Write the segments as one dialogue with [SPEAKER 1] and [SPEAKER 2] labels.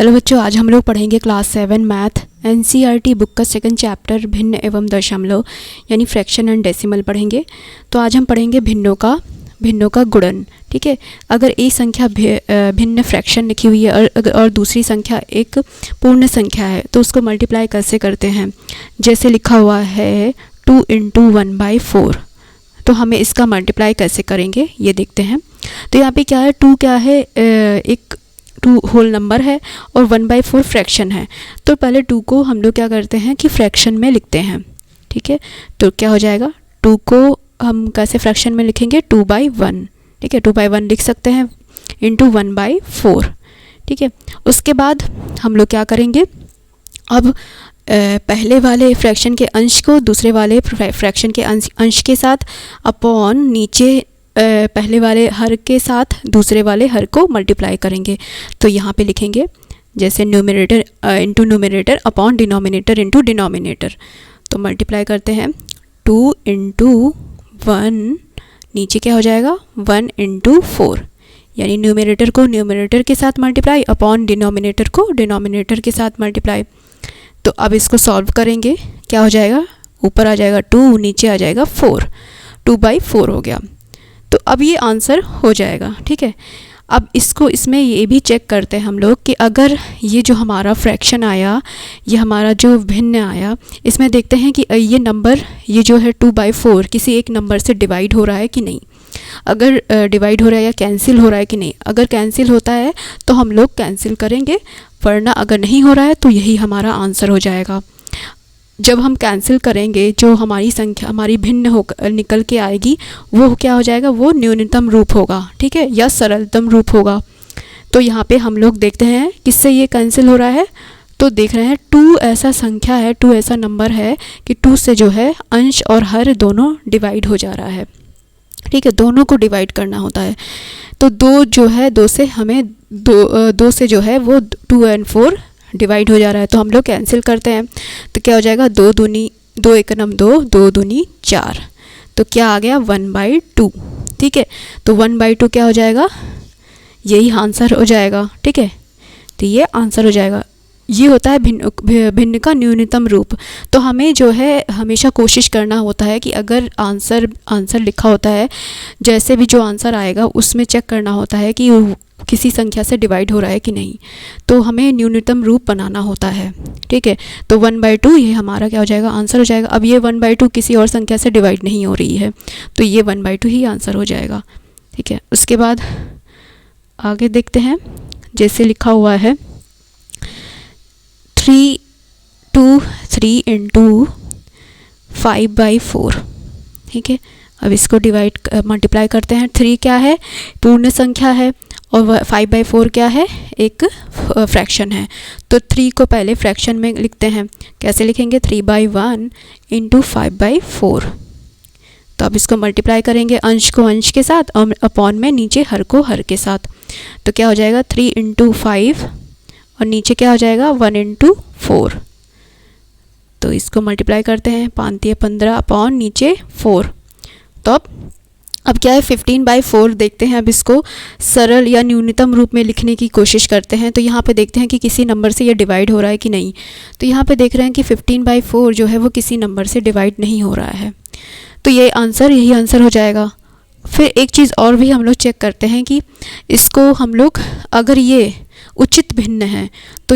[SPEAKER 1] Hello बच्चों, आज हम लोग पढ़ेंगे क्लास 7 मैथ एनसीईआरटी बुक का सेकंड चैप्टर भिन्न एवं दशमलव यानी फ्रैक्शन एंड डेसिमल पढ़ेंगे। तो आज हम पढ़ेंगे भिन्नों का गुणन। ठीक है, अगर एक संख्या भिन्न फ्रैक्शन लिखी हुई है और दूसरी संख्या एक पूर्ण संख्या है तो उसको मल्टीप्लाई कैसे करते हैं। जैसे लिखा हुआ है 2 × 1/4, तो हमें इसका मल्टीप्लाई कैसे करेंगे ये देखते हैं। तो यहाँ पे क्या है, 2 क्या है, एक 2 होल नंबर है और 1/4 फ्रैक्शन है। तो पहले 2 को हम लोग क्या करते हैं कि फ्रैक्शन में लिखते हैं। ठीक है, तो क्या हो जाएगा, 2 को हम कैसे फ्रैक्शन में लिखेंगे, 2/1। ठीक है, 2/1 लिख सकते हैं इंटू 1/4। ठीक है, उसके बाद हम लोग क्या करेंगे, अब पहले वाले फ्रैक्शन के अंश को दूसरे वाले फ्रैक्शन के अंश के साथ अपॉन नीचे पहले वाले हर के साथ दूसरे वाले हर को मल्टीप्लाई करेंगे। तो यहाँ पे लिखेंगे जैसे numerator into numerator upon denominator into denominator. तो मल्टीप्लाई करते हैं 2 × 1, नीचे क्या हो जाएगा 1 × 4, यानी न्यूमरेटर को न्यूमरेटर के साथ मल्टीप्लाई अपॉन डिनोमिनेटर को डिनोमिनेटर के साथ मल्टीप्लाई। तो अब इसको सॉल्व करेंगे, क्या हो जाएगा, ऊपर आ जाएगा 2, नीचे आ जाएगा 4, 2/4 हो गया। तो अब ये आंसर हो जाएगा। ठीक है, अब इसमें ये भी चेक करते हैं हम लोग कि अगर ये जो हमारा फ्रैक्शन आया, ये हमारा जो भिन्न आया, इसमें देखते हैं कि ये नंबर ये जो है 2/4 किसी एक नंबर से डिवाइड हो रहा है कि नहीं। अगर डिवाइड हो रहा है या कैंसिल हो रहा है कि नहीं। अगर कैंसिल होता है तो हम लोग कैंसिल करेंगे, वरना अगर नहीं हो रहा है तो यही हमारा आंसर हो जाएगा। जब हम कैंसिल करेंगे, जो हमारी संख्या हमारी भिन्न हो निकल के आएगी वो क्या हो जाएगा, वो न्यूनतम रूप होगा। ठीक है, या सरलतम रूप होगा। तो यहाँ पे हम लोग देखते हैं किससे ये कैंसिल हो रहा है। तो देख रहे हैं 2 ऐसा संख्या है, 2 ऐसा नंबर है कि 2 से जो है अंश और हर दोनों डिवाइड हो जा रहा है। ठीक है, दोनों को डिवाइड करना होता है। तो 2 जो है 2 से हमें 2 से जो है वो 2 और 4 डिवाइड हो जा रहा है। तो हम लोग कैंसिल करते हैं, तो क्या हो जाएगा 2 दूनी 2 × 2, 2 दूनी 4। तो क्या आ गया 1/2। ठीक है, तो 1/2 क्या हो जाएगा, यही आंसर हो जाएगा। ठीक है, तो ये आंसर हो जाएगा। ये होता है भिन्न का न्यूनतम रूप। तो हमें जो है हमेशा कोशिश करना होता है कि अगर आंसर लिखा होता है, जैसे भी जो आंसर आएगा उसमें चेक करना होता है कि किसी संख्या से डिवाइड हो रहा है कि नहीं। तो हमें न्यूनतम रूप बनाना होता है। ठीक है, तो 1/2 ये हमारा क्या हो जाएगा, आंसर हो जाएगा। अब ये 1/2 किसी और संख्या से डिवाइड नहीं हो रही है, तो ये 1/2 ही आंसर हो जाएगा। ठीक है, उसके बाद आगे देखते हैं, जैसे लिखा हुआ है 3 × 5/4। ठीक है, अब इसको मल्टीप्लाई करते हैं। 3 क्या है, पूर्ण संख्या है, और 5/4 क्या है, एक फ्रैक्शन है। तो 3 को पहले फ्रैक्शन में लिखते हैं। कैसे लिखेंगे, 3/1 × 5/4। तो अब इसको मल्टीप्लाई करेंगे, अंश को अंश के साथ और अपॉन में नीचे हर को हर के साथ। तो क्या हो जाएगा 3 × 5 और नीचे क्या हो जाएगा 1 × 4। तो इसको मल्टीप्लाई करते हैं, 5 × 15 अपॉन नीचे 4। तो अब क्या है 15/4 देखते हैं। अब इसको सरल या न्यूनतम रूप में लिखने की कोशिश करते हैं। तो यहाँ पे देखते हैं कि किसी नंबर से ये डिवाइड हो रहा है कि नहीं। तो यहाँ पे देख रहे हैं कि 15/4 जो है वो किसी नंबर से डिवाइड नहीं हो रहा है। तो यही आंसर हो जाएगा। फिर एक चीज़ और भी हम लोग चेक करते हैं कि इसको हम लोग अगर ये उचित भिन्न है तो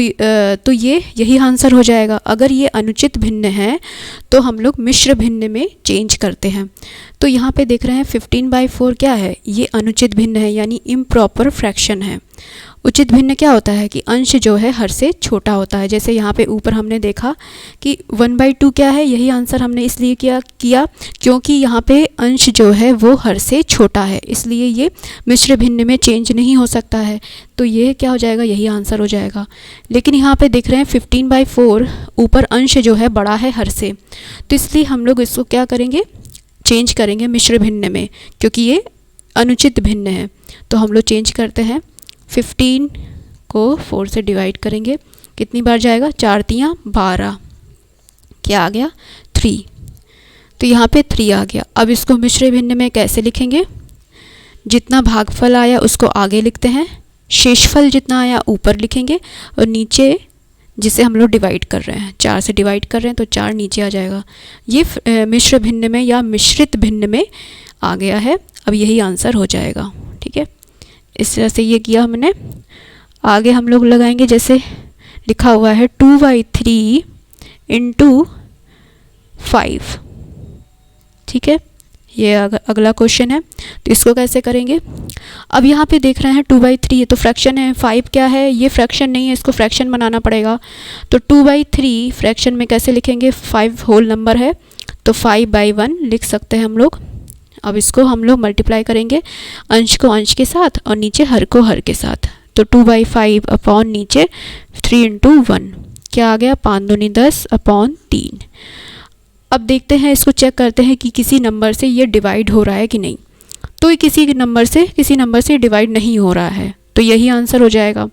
[SPEAKER 1] यही आंसर हो जाएगा। अगर ये अनुचित भिन्न है तो हम लोग मिश्र भिन्न में चेंज करते हैं। तो यहाँ पे देख रहे हैं 15/4 क्या है, ये अनुचित भिन्न है, यानी इम्प्रॉपर फ्रैक्शन है। उचित भिन्न क्या होता है कि अंश जो है हर से छोटा होता है। जैसे यहाँ पे ऊपर हमने देखा कि 1/2 क्या है, यही आंसर हमने इसलिए किया क्योंकि यहाँ पे अंश जो है वो हर से छोटा है, इसलिए ये मिश्र भिन्न में चेंज नहीं हो सकता है। तो ये क्या हो जाएगा, यही आंसर हो जाएगा। लेकिन यहाँ पे देख रहे हैं 15/4 ऊपर अंश जो है बड़ा है हर से, तो इसलिए हम लोग इसको क्या करेंगे, चेंज करेंगे मिश्र भिन्न में, क्योंकि ये अनुचित भिन्न है। तो हम लोग चेंज करते हैं, 15 को 4 से डिवाइड करेंगे, कितनी बार जाएगा, 4 × 3 = 12। क्या आ गया 3। तो यहाँ पे 3 आ गया। अब इसको मिश्र भिन्न में कैसे लिखेंगे, जितना भागफल आया उसको आगे लिखते हैं, शेषफल जितना आया ऊपर लिखेंगे और नीचे जिसे हम लोग डिवाइड कर रहे हैं, 4 से डिवाइड कर रहे हैं तो 4 नीचे आ जाएगा। ये मिश्र भिन्न में या मिश्रित भिन्न में आ गया है। अब यही आंसर हो जाएगा। ठीक है, इस तरह से ये किया हमने। आगे हम लोग लगाएंगे, जैसे लिखा हुआ है 2/3 × 5। ठीक है, ये अगला क्वेश्चन है। तो इसको कैसे करेंगे? अब यहाँ पे देख रहे हैं 2/3, ये तो फ्रैक्शन है। 5 क्या है? ये फ्रैक्शन नहीं है, इसको फ्रैक्शन बनाना पड़ेगा। तो 2/3 फ्रैक्शन में कैसे लिखेंगे? 5 होल नंबर है तो 5/1 लिख सकते हैं हम लोग। अब इसको हम लोग मल्टीप्लाई करेंगे, अंश को अंश के साथ और नीचे हर को हर के साथ। तो 2/5 अपॉन नीचे 3 × 1 क्या आ गया? 5 दूनी 10 अपॉन 3। अब देखते हैं, इसको चेक करते हैं कि किसी नंबर से ये डिवाइड हो रहा है कि नहीं। तो ये किसी नंबर से डिवाइड नहीं हो रहा है, तो यही आंसर हो जाएगा।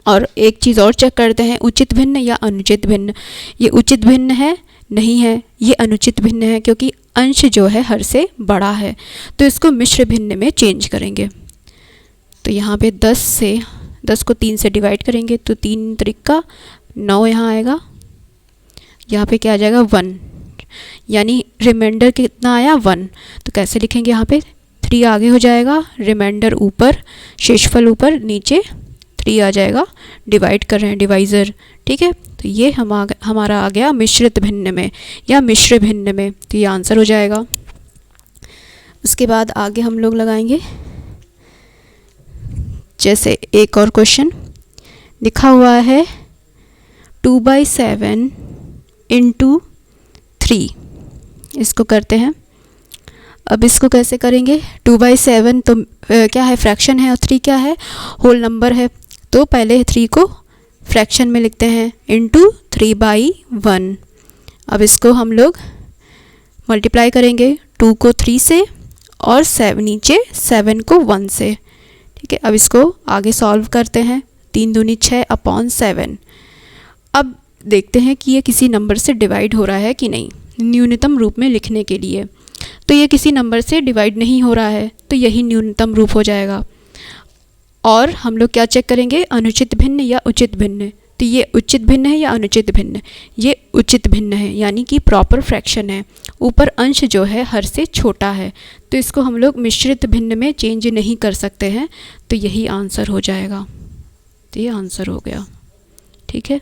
[SPEAKER 1] और एक चीज़ और चेक करते हैं, उचित भिन्न या अनुचित भिन्न। ये उचित भिन्न है? नहीं है, ये अनुचित भिन्न है, क्योंकि अंश जो है हर से बड़ा है। तो इसको मिश्र भिन्न में चेंज करेंगे। तो यहाँ पे 10 को 3 से डिवाइड करेंगे तो 3 त्रिका 9 यहाँ आएगा। यहाँ पे क्या आ जाएगा? 1, यानी रिमाइंडर कितना आया? 1। तो कैसे लिखेंगे? यहाँ पे 3 आगे हो जाएगा, रिमाइंडर ऊपर, शेषफल ऊपर, नीचे 3 आ जाएगा। डिवाइड कर रहे हैं, डिवाइज़र। ठीक है, तो ये हमारा आ गया मिश्रित भिन्न में या मिश्र भिन्न में। तो ये आंसर हो जाएगा। उसके बाद आगे हम लोग लगाएंगे, जैसे एक और क्वेश्चन लिखा हुआ है 2/7 × 3। इसको करते हैं। अब इसको कैसे करेंगे? 2/7 तो क्या है? फ्रैक्शन है, और 3 क्या है? होल नंबर है। तो पहले 3 को फ्रैक्शन में लिखते हैं इंटू 3/1। अब इसको हम लोग मल्टीप्लाई करेंगे 2 को 3 से और 7 नीचे 7 को 1 से। ठीक है, अब इसको आगे सॉल्व करते हैं। 3 दूनी 6 अपॉन 7। अब देखते हैं कि ये किसी नंबर से डिवाइड हो रहा है कि नहीं, न्यूनतम रूप में लिखने के लिए। तो ये किसी नंबर से डिवाइड नहीं हो रहा है, तो यही न्यूनतम रूप हो जाएगा। और हम लोग क्या चेक करेंगे? अनुचित भिन्न या उचित भिन्न। तो ये उचित भिन्न है या अनुचित भिन्न? ये उचित भिन्न है, यानी कि प्रॉपर फ्रैक्शन है। ऊपर अंश जो है हर से छोटा है, तो इसको हम लोग मिश्रित भिन्न में चेंज नहीं कर सकते हैं। तो यही आंसर हो जाएगा। तो ये आंसर हो गया। ठीक है,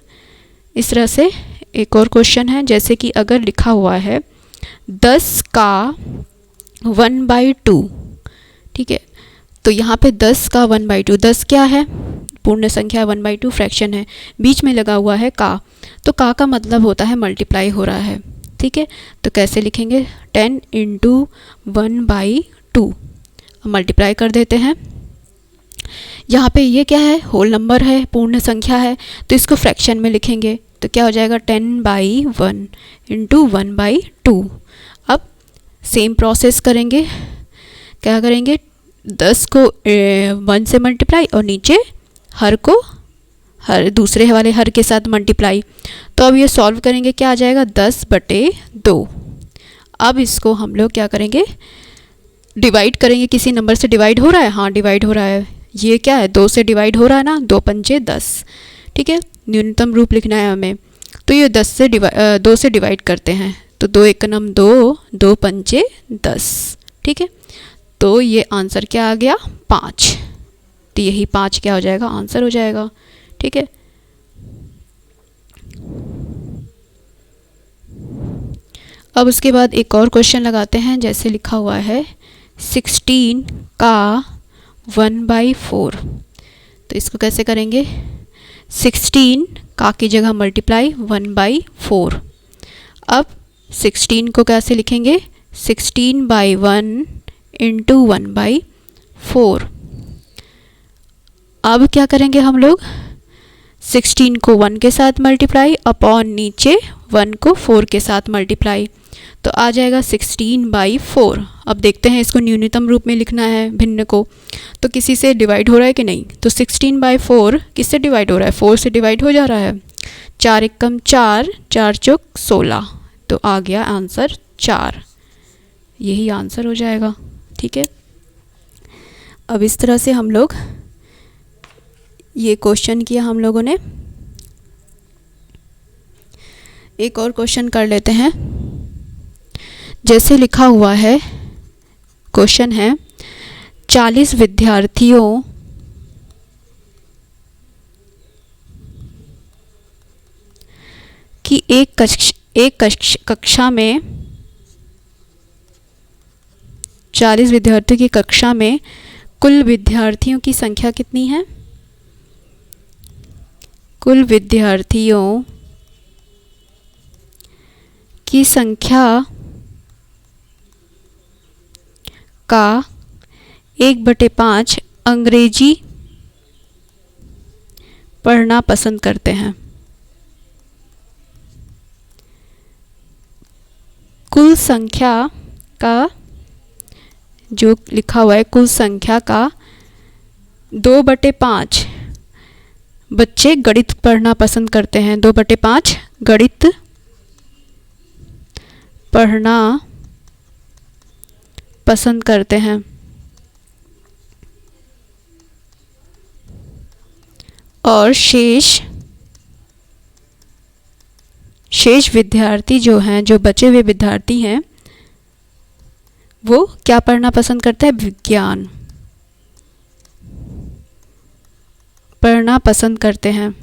[SPEAKER 1] इस तरह से एक और क्वेश्चन है, जैसे कि अगर लिखा हुआ है 10 का 1/2। ठीक है, तो यहाँ पे 10 का 1/2, 10 क्या है? पूर्ण संख्या, 1/2 फ्रैक्शन है, बीच में लगा हुआ है का। तो का मतलब होता है मल्टीप्लाई हो रहा है। ठीक है, तो कैसे लिखेंगे? 10 × 1/2 मल्टीप्लाई कर देते हैं। यहाँ पे ये क्या है? होल नंबर है, पूर्ण संख्या है, तो इसको फ्रैक्शन में लिखेंगे। तो क्या हो जाएगा? 10/1 × 1/2। अब सेम प्रोसेस करेंगे। क्या करेंगे? 10 को 1 से मल्टीप्लाई और नीचे हर को दूसरे वाले हर के साथ मल्टीप्लाई। तो अब ये सॉल्व करेंगे, क्या आ जाएगा? 10/2। अब इसको हम लोग क्या करेंगे? डिवाइड करेंगे। किसी नंबर से डिवाइड हो रहा है? हाँ, डिवाइड हो रहा है। ये क्या है? 2 से डिवाइड हो रहा है ना, 2 पंचे 10। ठीक है, न्यूनतम रूप लिखना है हमें। तो ये 2 से डिवाइड करते हैं, तो 2 × 1 2, 2 पंचे 10। ठीक है, तो ये आंसर क्या आ गया? 5। तो यही 5 क्या हो जाएगा? आंसर हो जाएगा। ठीक है, अब उसके बाद एक और क्वेश्चन लगाते हैं, जैसे लिखा हुआ है 16 का 1/4। तो इसको कैसे करेंगे? 16 का की जगह मल्टीप्लाई 1/4। अब 16 को कैसे लिखेंगे? 16/1 × 1/4। अब क्या करेंगे हम लोग? 16 को 1 के साथ मल्टीप्लाई अपॉन नीचे 1 को 4 के साथ मल्टीप्लाई। तो आ जाएगा 16/4। अब देखते हैं, इसको न्यूनतम रूप में लिखना है भिन्न को। तो किसी से डिवाइड हो रहा है कि नहीं? तो 16/4 किससे डिवाइड हो रहा है? 4 से डिवाइड हो जा रहा है। 4 × 4, 4 चौक 16। तो आ गया आंसर 4। यही आंसर हो जाएगा। ठीक है, अब इस तरह से हम लोग ये क्वेश्चन किया हम लोगों ने। एक और क्वेश्चन कर लेते हैं। जैसे लिखा हुआ है, क्वेश्चन है 40 विद्यार्थियों की एक कक्षा में 40 विद्यार्थियों की कक्षा में कुल विद्यार्थियों की संख्या कितनी है? कुल विद्यार्थियों की संख्या का 1/5 अंग्रेजी पढ़ना पसंद करते हैं। कुल संख्या का जो लिखा हुआ है, कुल संख्या का 2/5 बच्चे गणित पढ़ना पसंद करते हैं। 2/5 गणित पढ़ना पसंद करते हैं। और शेष विद्यार्थी जो हैं, जो बचे हुए विद्यार्थी हैं, वो क्या पढ़ना पसंद करते हैं? विज्ञान पढ़ना पसंद करते हैं।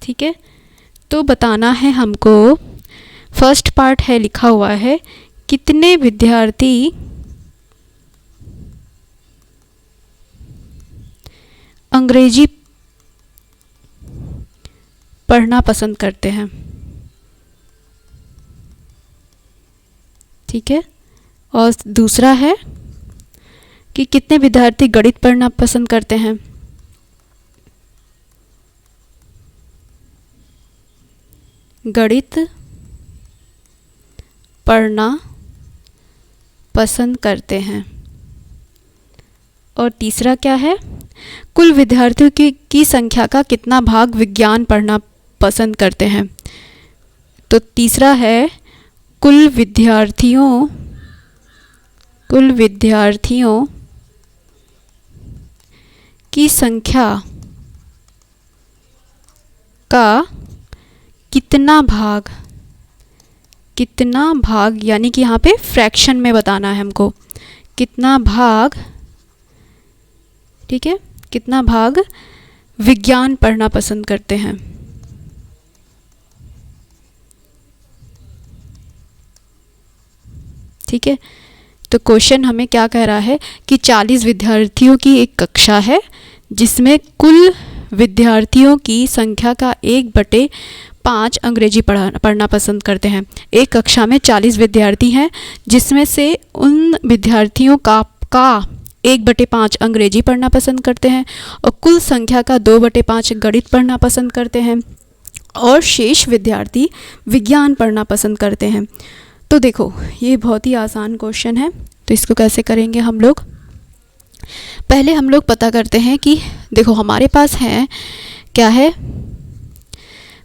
[SPEAKER 1] ठीक है, तो बताना है हमको। फर्स्ट पार्ट है, लिखा हुआ है कितने विद्यार्थी अंग्रेजी पढ़ना पसंद करते हैं। ठीक है, और दूसरा है कि कितने विद्यार्थी गणित पढ़ना पसंद करते हैं। गणित पढ़ना पसंद करते हैं। और तीसरा क्या है? कुल विद्यार्थियों की संख्या का कितना भाग विज्ञान पढ़ना पसंद करते हैं। तो तीसरा है कुल विद्यार्थियों की संख्या का कितना भाग, यानी कि यहाँ पे फ्रैक्शन में बताना है हमको, कितना भाग, ठीक है, कितना भाग विज्ञान पढ़ना पसंद करते हैं। ठीक है, तो क्वेश्चन हमें क्या कह रहा है कि 40 विद्यार्थियों की एक कक्षा है जिसमें कुल विद्यार्थियों की संख्या का 1/5 अंग्रेजी पढ़ना पसंद करते हैं। एक कक्षा में 40 विद्यार्थी हैं जिसमें से उन विद्यार्थियों का 1/5 अंग्रेजी पढ़ना पसंद करते हैं और कुल संख्या का 2/5 गणित पढ़ना पसंद करते हैं और शेष विद्यार्थी विज्ञान पढ़ना पसंद करते हैं। तो देखो, ये बहुत ही आसान क्वेश्चन है। तो इसको कैसे करेंगे हम लोग? पहले हम लोग पता करते हैं कि देखो हमारे पास है क्या है,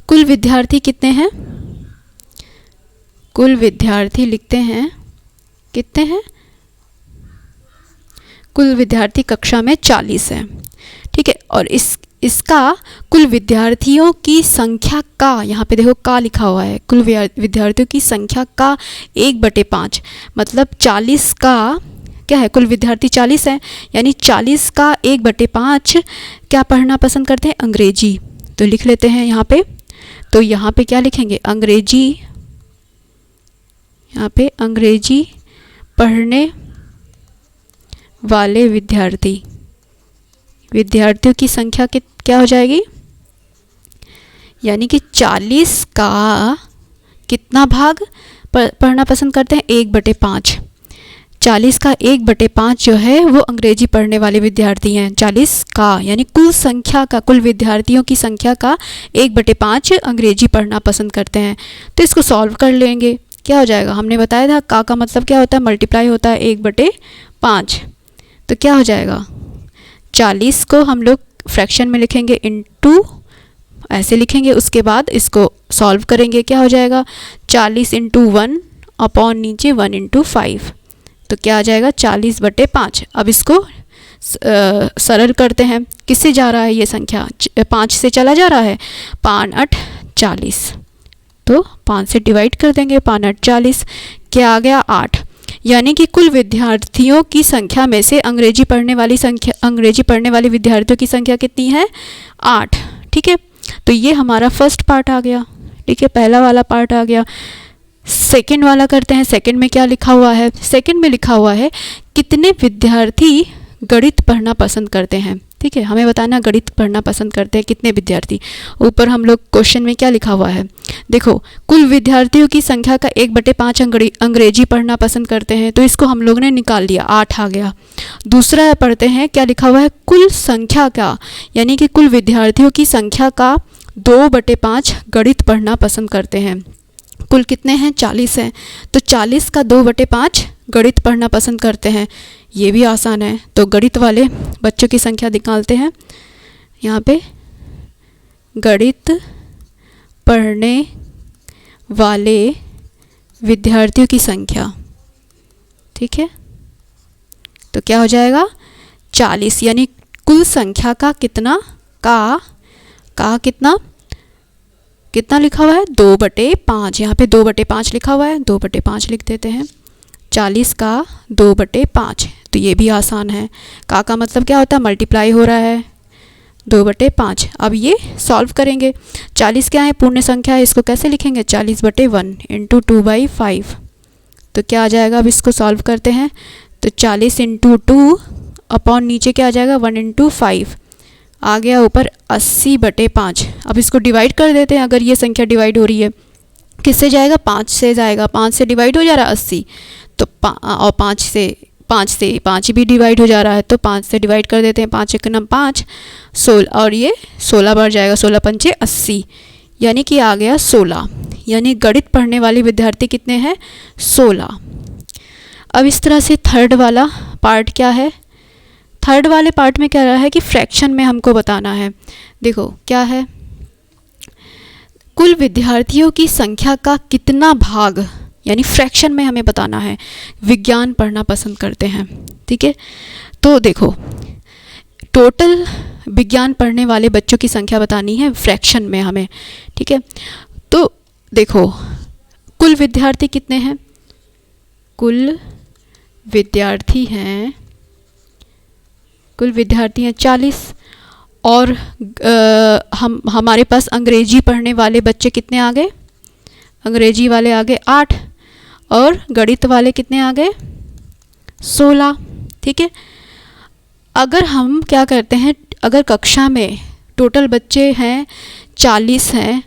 [SPEAKER 1] कुल विद्यार्थी कितने हैं? कुल विद्यार्थी लिखते हैं कितने हैं? कुल विद्यार्थी कक्षा में 40 हैं। ठीक है, और इसका कुल विद्यार्थियों की संख्या का, यहाँ पे देखो का लिखा हुआ है, कुल विद्यार्थियों की संख्या का 1/5 मतलब 40 का क्या है, कुल विद्यार्थी 40 हैं, यानी 40 का 1/5 क्या पढ़ना पसंद करते हैं? अंग्रेजी। तो लिख लेते हैं यहाँ पे। तो यहाँ पे क्या लिखेंगे? अंग्रेजी, यहाँ पे अंग्रेजी पढ़ने वाले विद्यार्थियों की संख्या क्या हो जाएगी? यानी कि 40 का कितना भाग पढ़ना पसंद करते हैं? 1/5। 40 का 1/5 जो है वो अंग्रेजी पढ़ने वाले विद्यार्थी हैं। 40 का यानी कुल संख्या का, कुल विद्यार्थियों की संख्या का 1/5 अंग्रेजी पढ़ना पसंद करते हैं। तो इसको सॉल्व कर लेंगे। क्या हो जाएगा? हमने बताया था का मतलब क्या होता है? मल्टीप्लाई होता है 1/5। तो क्या हो जाएगा? 40 को हम लोग फ्रैक्शन में लिखेंगे इनटू, ऐसे लिखेंगे। उसके बाद इसको सॉल्व करेंगे। क्या हो जाएगा? 40 × 1 अपॉन नीचे 1 × 5। तो क्या आ जाएगा? 40/5। अब इसको सरल करते हैं। किससे जा रहा है ये संख्या? 5 से चला जा रहा है। 5 8 40, तो 5 से डिवाइड कर देंगे। 5 8 40, क्या आ गया? 8। यानी कि कुल विद्यार्थियों की संख्या में से अंग्रेजी पढ़ने वाले विद्यार्थियों की संख्या कितनी है? 8। ठीक है, तो ये हमारा फर्स्ट पार्ट आ गया। ठीक है, पहला वाला पार्ट आ गया। सेकंड वाला करते हैं। सेकंड में क्या लिखा हुआ है? सेकंड में लिखा हुआ है कितने विद्यार्थी गणित पढ़ना पसंद करते हैं। ठीक है, हमें बताना गणित पढ़ना पसंद करते हैं कितने विद्यार्थी। ऊपर हम लोग क्वेश्चन में क्या लिखा हुआ है देखो, कुल विद्यार्थियों की संख्या का 1/5 अंग्रेजी पढ़ना पसंद करते हैं, तो इसको हम लोग ने निकाल लिया, 8 आ गया। दूसरा पढ़ते हैं, क्या लिखा हुआ है? कुल संख्या का, यानी कि कुल विद्यार्थियों की संख्या का 2/5 गणित पढ़ना पसंद करते हैं। कुल कितने हैं? 40 हैं, तो 40 का 2/5 गणित पढ़ना पसंद करते हैं। ये भी आसान है, तो गणित वाले बच्चों की संख्या निकालते हैं। यहाँ पे गणित पढ़ने वाले विद्यार्थियों की संख्या, ठीक है, तो क्या हो जाएगा? 40, यानी कुल संख्या का कितना? का कितना लिखा हुआ है? 2/5। यहाँ पे 2/5 लिखा हुआ है, 2/5 लिख देते हैं। 40 का 2/5, तो ये भी आसान है। का मतलब क्या होता है? मल्टीप्लाई हो रहा है, 2/5। अब ये सॉल्व करेंगे। 40 क्या है? पूर्ण संख्या है, इसको कैसे लिखेंगे? 40/1 इंटू 2/5, तो क्या आ जाएगा? अब इसको सॉल्व करते हैं, तो 40 इंटू 2 अपॉन नीचे क्या आ जाएगा? 1 इंटू 5 आ गया ऊपर 80/5। अब इसको डिवाइड कर देते हैं। अगर ये संख्या डिवाइड हो रही है, किससे जाएगा? 5 से जाएगा। 5 से डिवाइड हो जा रहा है 80, तो और 5 से 5 भी डिवाइड हो जा रहा है, तो 5 से डिवाइड कर देते हैं। 5 एक नम 5, 16, और ये 16 बढ़ जाएगा। 16 पंचे 80, यानी कि आ गया 16। यानी गणित पढ़ने वाले विद्यार्थी कितने हैं? 16। अब इस तरह से थर्ड वाला पार्ट क्या है? थर्ड वाले पार्ट में क्या रहा है कि फ्रैक्शन में हमको बताना है। देखो क्या है, कुल विद्यार्थियों की संख्या का कितना भाग, यानी फ्रैक्शन में हमें बताना है, विज्ञान पढ़ना पसंद करते हैं। ठीक है, तो देखो टोटल विज्ञान पढ़ने वाले बच्चों की संख्या बतानी है फ्रैक्शन में हमें। ठीक है, तो देखो कुल विद्यार्थी कितने हैं? कुल विद्यार्थी हैं 40, और हमारे पास अंग्रेजी पढ़ने वाले बच्चे कितने आ गए? अंग्रेजी वाले आ गए 8, और गणित वाले कितने आ गए? 16। ठीक है, अगर हम क्या करते हैं, अगर कक्षा में टोटल बच्चे हैं 40 हैं,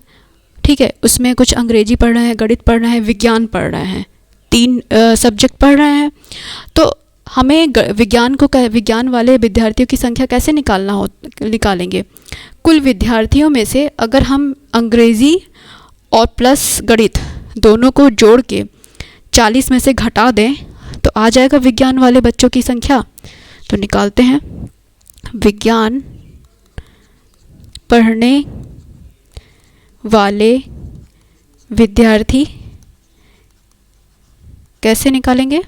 [SPEAKER 1] ठीक है, उसमें कुछ अंग्रेजी पढ़ रहे हैं, गणित पढ़ रहे हैं, विज्ञान पढ़ रहे हैं, 3 सब्जेक्ट पढ़ रहे हैं, तो हमें विज्ञान वाले विद्यार्थियों की संख्या कैसे निकालेंगे? कुल विद्यार्थियों में से अगर हम अंग्रेजी और प्लस गणित दोनों को जोड़ के 40 में से घटा दें, तो आ जाएगा विज्ञान वाले बच्चों की संख्या। तो निकालते हैं, विज्ञान पढ़ने वाले विद्यार्थी कैसे निकालेंगे?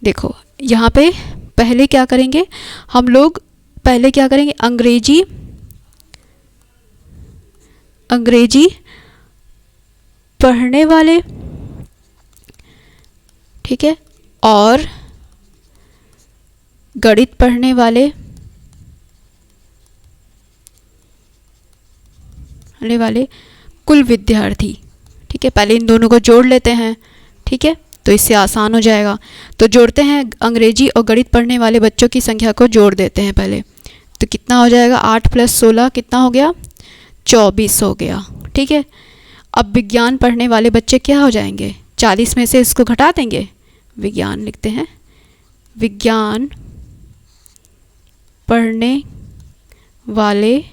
[SPEAKER 1] देखो यहाँ पे पहले क्या करेंगे हम लोग? पहले क्या करेंगे? अंग्रेजी पढ़ने वाले, ठीक है, और गणित पढ़ने वाले कुल विद्यार्थी। ठीक है, पहले इन दोनों को जोड़ लेते हैं। ठीक है, तो इससे आसान हो जाएगा। तो जोड़ते हैं, अंग्रेजी और गणित पढ़ने वाले बच्चों की संख्या को जोड़ देते हैं पहले। तो कितना हो जाएगा? 8 + 16 कितना हो गया? 24 हो गया। ठीक है, अब विज्ञान पढ़ने वाले बच्चे क्या हो जाएंगे? 40 में से इसको घटा देंगे, विज्ञान लिखते हैं, विज्ञान पढ़ने वाले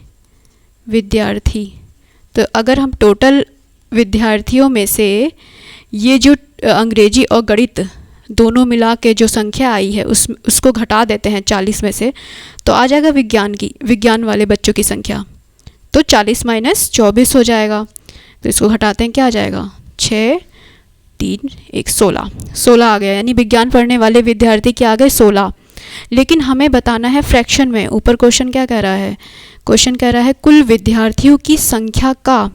[SPEAKER 1] विद्यार्थी। तो अगर हम टोटल विद्यार्थियों में से ये जो अंग्रेजी और गणित दोनों मिला के जो संख्या आई है उसको घटा देते हैं 40 में से, तो आ जाएगा विज्ञान वाले बच्चों की संख्या। तो 40 - 24 हो जाएगा। तो इसको घटाते हैं, क्या आ जाएगा? 6 3 1 16 आ गया। यानी विज्ञान पढ़ने वाले विद्यार्थी क्या आ गए? 16। लेकिन हमें बताना है फ्रैक्शन में। ऊपर क्वेश्चन क्या कह रहा है, क्वेश्चन कह रहा है कुल विद्यार्थियों की संख्या का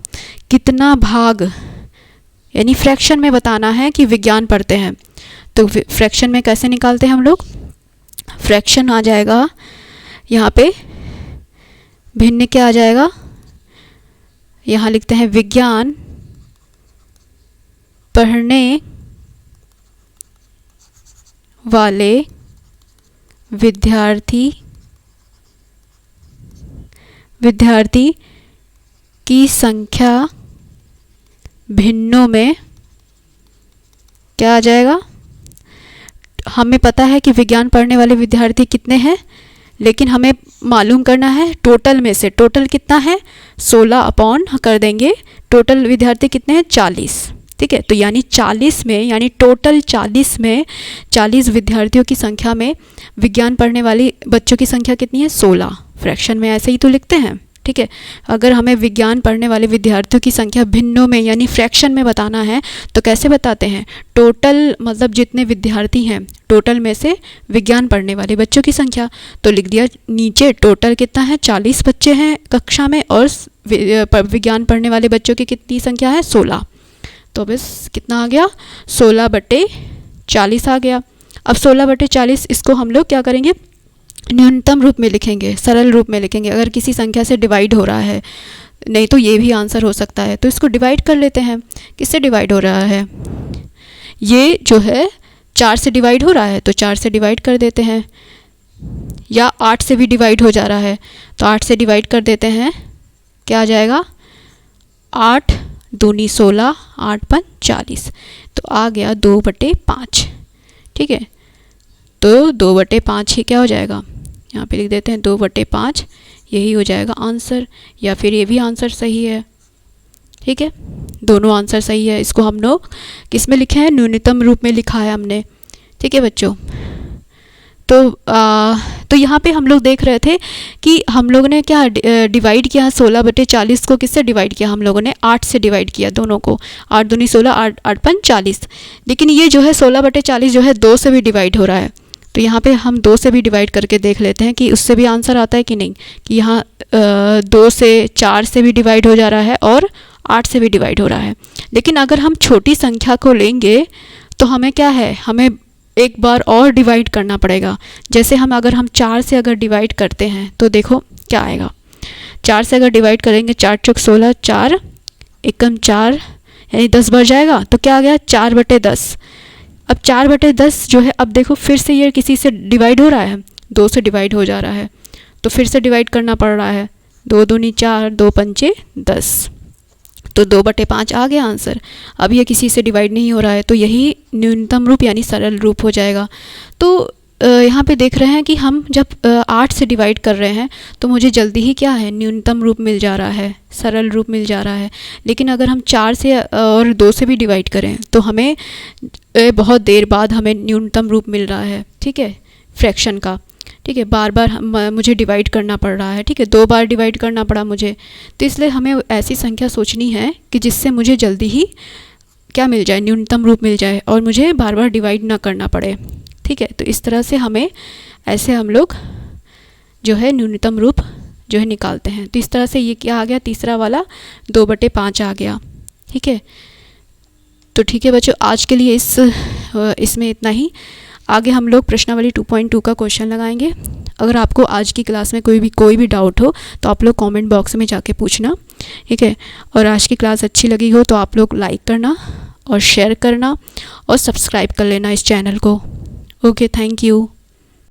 [SPEAKER 1] कितना भाग, यानी फ्रैक्शन में बताना है कि विज्ञान पढ़ते हैं। तो फ्रैक्शन में कैसे निकालते हैं हम लोग, फ्रैक्शन आ जाएगा यहाँ पे, भिन्न क्या आ जाएगा, यहाँ लिखते हैं विज्ञान पढ़ने वाले विद्यार्थी की संख्या भिन्नों में क्या आ जाएगा। हमें पता है कि विज्ञान पढ़ने वाले विद्यार्थी कितने हैं, लेकिन हमें मालूम करना है टोटल में से, टोटल कितना है 16 अपॉन कर देंगे, टोटल विद्यार्थी कितने हैं 40, ठीक है। तो यानी 40 में, यानी टोटल 40 में 40 विद्यार्थियों की संख्या में विज्ञान पढ़ने वाली बच्चों की संख्या कितनी है 16। फ्रैक्शन में ऐसे ही तो लिखते हैं, ठीक है। अगर हमें विज्ञान पढ़ने वाले विद्यार्थियों की संख्या भिन्नों में यानी फ्रैक्शन में बताना है तो कैसे बताते हैं, टोटल मतलब जितने विद्यार्थी हैं टोटल में से विज्ञान पढ़ने वाले बच्चों की संख्या। तो लिख दिया नीचे टोटल कितना है 40 बच्चे हैं कक्षा में और विज्ञान पढ़ने वाले बच्चों की कितनी संख्या है 16। तो बस कितना आ गया 16/40 आ गया। अब 16/40 इसको हम लोग क्या करेंगे, न्यूनतम रूप में लिखेंगे, सरल रूप में लिखेंगे। अगर किसी संख्या से डिवाइड हो रहा है, नहीं तो ये भी आंसर हो सकता है, तो इसको डिवाइड कर लेते हैं। किससे डिवाइड हो रहा है, ये जो है 4 से डिवाइड हो रहा है तो 4 से डिवाइड कर देते हैं, या 8 से भी डिवाइड हो जा रहा है तो 8 से डिवाइड कर देते हैं। क्या आ जाएगा 8 दूनी 16, 8 पंच 40, तो आ गया 2/5, ठीक है। तो 2/5 ही क्या हो जाएगा, यहाँ पे लिख देते हैं 2/5, यही हो जाएगा आंसर, या फिर ये भी आंसर सही है, ठीक है। दोनों आंसर सही है। इसको हम लोग किस में लिखे हैं, न्यूनतम रूप में लिखा है हमने, ठीक है बच्चों। तो यहाँ पे हम लोग देख रहे थे कि हम लोगों ने क्या डिवाइड किया 16/40 को, किससे डिवाइड किया हम लोगों ने 8 से डिवाइड किया दोनों को, 8 दूनी 16, 8 पंच 40। लेकिन ये जो है 16/40 जो है 2 से भी डिवाइड हो रहा है, तो यहाँ पे हम 2 से भी डिवाइड करके देख लेते हैं कि उससे भी आंसर आता है कि नहीं। कि यहाँ 2 से 4 से भी डिवाइड हो जा रहा है और 8 से भी डिवाइड हो रहा है। लेकिन अगर हम छोटी संख्या को लेंगे तो हमें क्या है, हमें एक बार और डिवाइड करना पड़ेगा। जैसे अगर हम 4 से अगर डिवाइड करते हैं तो देखो क्या आएगा, 4 से अगर डिवाइड करेंगे 4 चौक 16, 4 एकम 4 यानी 10 बढ़ जाएगा, तो क्या आ गया 4/10। अब 4/10 जो है, अब देखो फिर से ये किसी से डिवाइड हो रहा है, 2 से डिवाइड हो जा रहा है, तो फिर से डिवाइड करना पड़ रहा है। 2 दूनी 4, 2 पंचे 10, तो 2/5 आ गया आंसर। अब ये किसी से डिवाइड नहीं हो रहा है, तो यही न्यूनतम रूप यानी सरल रूप हो जाएगा। तो यहाँ पे देख रहे हैं कि हम जब 8 से डिवाइड कर रहे हैं तो मुझे जल्दी ही क्या है, न्यूनतम रूप मिल जा रहा है, सरल रूप मिल जा रहा है। लेकिन अगर हम 4 से और 2 से भी डिवाइड करें तो हमें बहुत देर बाद हमें न्यूनतम रूप मिल रहा है, ठीक है, फ्रैक्शन का, ठीक है। बार बार मुझे डिवाइड करना पड़ रहा है, ठीक है, 2 बार डिवाइड करना पड़ा मुझे। तो इसलिए हमें ऐसी संख्या सोचनी है कि जिससे मुझे जल्दी ही क्या मिल जाए, न्यूनतम रूप मिल जाए और मुझे बार बार डिवाइड ना करना पड़े, ठीक है। तो इस तरह से हमें ऐसे हम लोग जो है न्यूनतम रूप जो है निकालते हैं। तो इस तरह से ये क्या आ गया, तीसरा वाला 2/5 आ गया, ठीक है। तो ठीक है बच्चों, आज के लिए इसमें इतना ही। आगे हम लोग प्रश्नावली 2.2 का क्वेश्चन लगाएंगे। अगर आपको आज की क्लास में कोई भी डाउट हो तो आप लोग कमेंट बॉक्स में जाके पूछना, ठीक है। और आज की क्लास अच्छी लगी हो तो आप लोग लाइक करना और शेयर करना और सब्सक्राइब कर लेना इस चैनल को। Okay, thank you.